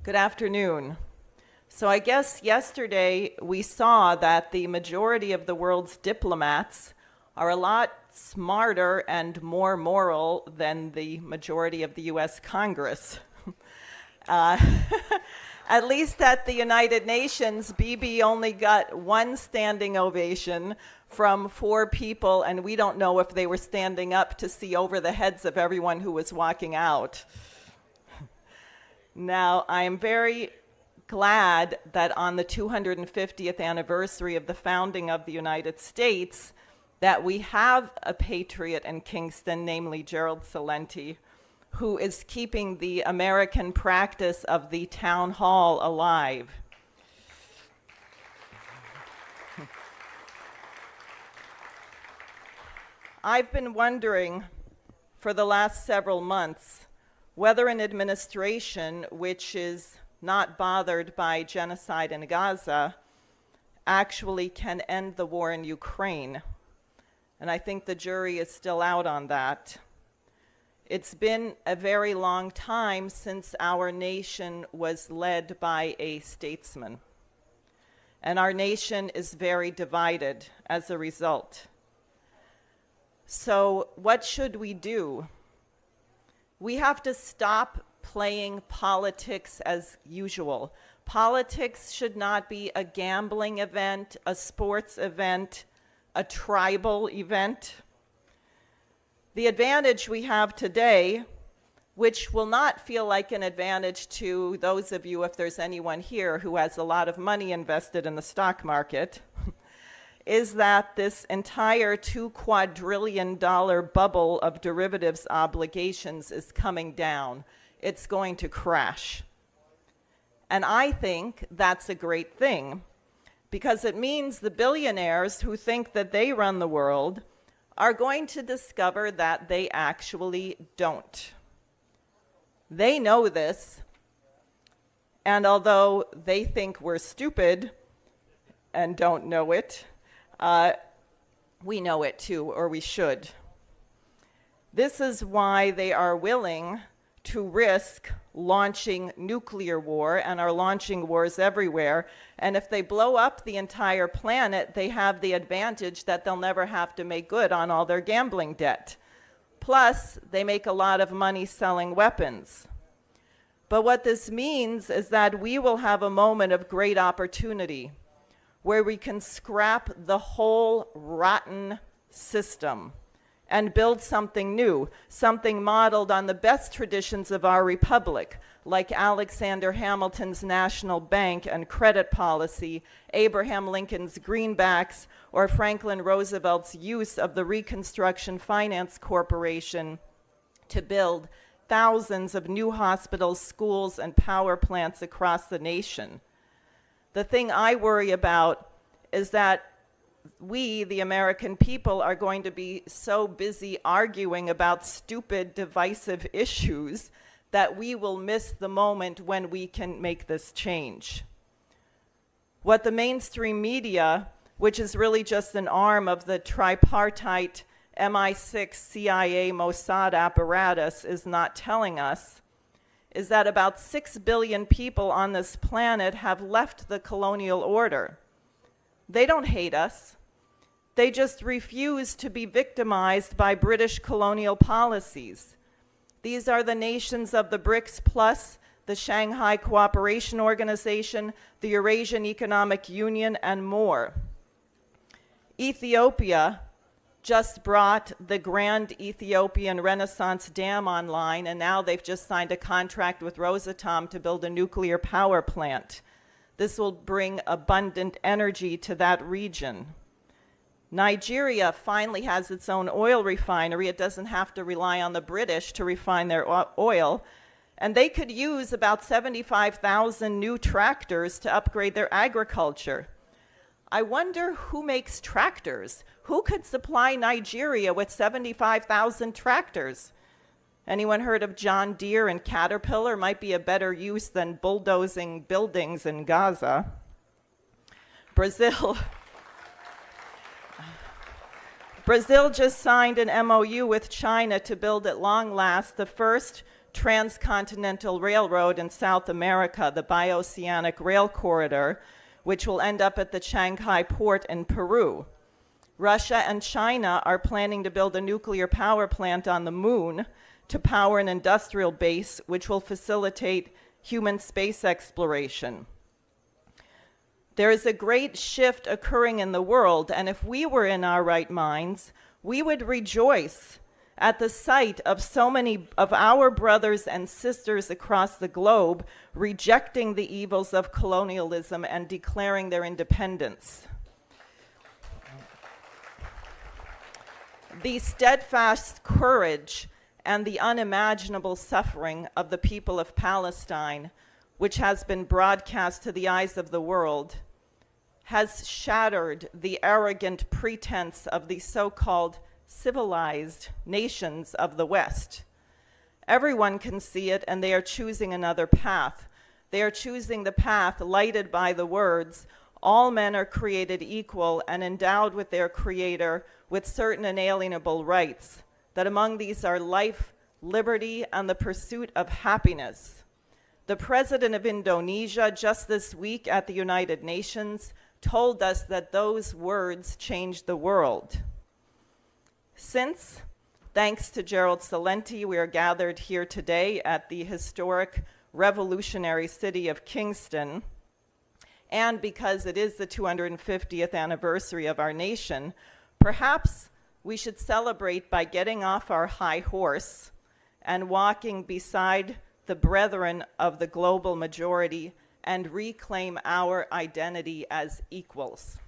Good afternoon. So I guess yesterday we saw that the majority of the world's diplomats are a lot smarter and more moral than the majority of the US Congress. At least at the United Nations, Bibi only got one standing ovation from 4 people, and we don't know if they were standing up to see over the heads of everyone who was walking out. Now, I am very glad that on the 250th anniversary of the founding of the United States, that we have a patriot in Kingston, namely Gerald Celente, who is keeping the American practice of the town hall alive. I've been wondering for the last several months whether an administration which is not bothered by genocide in Gaza actually can end the war in Ukraine. And I think the jury is still out on that. It's been a very long time since our nation was led by a statesman. And our nation is very divided as a result. So what should we do? We have to stop playing politics as usual. Politics should not be a gambling event, a sports event, a tribal event. The advantage we have today, which will not feel like an advantage to those of you, if there's anyone here who has a lot of money invested in the stock market, is that this entire $2 quadrillion bubble of derivatives obligations is coming down. It's going to crash. And I think that's a great thing, because it means the billionaires who think that they run the world are going to discover that they actually don't. They know this, and although they think we're stupid and don't know it, we know it too, or we should. This is why they are willing to risk launching nuclear war and are launching wars everywhere. And if they blow up the entire planet, they have the advantage that they'll never have to make good on all their gambling debt. Plus, they make a lot of money selling weapons. But what this means is that we will have a moment of great opportunity where we can scrap the whole rotten system and build something new, something modeled on the best traditions of our republic, like Alexander Hamilton's national bank and credit policy, Abraham Lincoln's greenbacks, or Franklin Roosevelt's use of the Reconstruction Finance Corporation to build thousands of new hospitals, schools, and power plants across the nation. The thing I worry about is that we, the American people, are going to be so busy arguing about stupid, divisive issues that we will miss the moment when we can make this change. What the mainstream media, which is really just an arm of the tripartite MI6 CIA Mossad apparatus, is not telling us is that about 6 billion people on this planet have left the colonial order. They don't hate us. They just refuse to be victimized by British colonial policies. These are the nations of the BRICS Plus, the Shanghai Cooperation Organization, the Eurasian Economic Union, and more. Ethiopia just brought the Grand Ethiopian Renaissance Dam online, and now they've just signed a contract with Rosatom to build a nuclear power plant. This will bring abundant energy to that region. Nigeria finally has its own oil refinery. It doesn't have to rely on the British to refine their oil. And they could use about 75,000 new tractors to upgrade their agriculture. I wonder who makes tractors? Who could supply Nigeria with 75,000 tractors? Anyone heard of John Deere and Caterpillar? Might be a better use than bulldozing buildings in Gaza. Brazil just signed an MOU with China to build at long last the first transcontinental railroad in South America, the Bioceanic Rail Corridor, which will end up at the Shanghai port in Peru. Russia and China are planning to build a nuclear power plant on the moon to power an industrial base which will facilitate human space exploration. There is a great shift occurring in the world, and if we were in our right minds, we would rejoice at the sight of so many of our brothers and sisters across the globe rejecting the evils of colonialism and declaring their independence. The steadfast courage and the unimaginable suffering of the people of Palestine, which has been broadcast to the eyes of the world, has shattered the arrogant pretense of the so-called civilized nations of the West. Everyone can see it, and they are choosing another path. They are choosing the path lighted by the words, "All men are created equal and endowed with their Creator with certain inalienable rights, that among these are life, liberty, and the pursuit of happiness." The president of Indonesia just this week at the United Nations told us that those words changed the world. Since, thanks to Gerald Celente, we are gathered here today at the historic revolutionary city of Kingston, and because it is the 250th anniversary of our nation, perhaps we should celebrate by getting off our high horse and walking beside the brethren of the global majority and reclaim our identity as equals.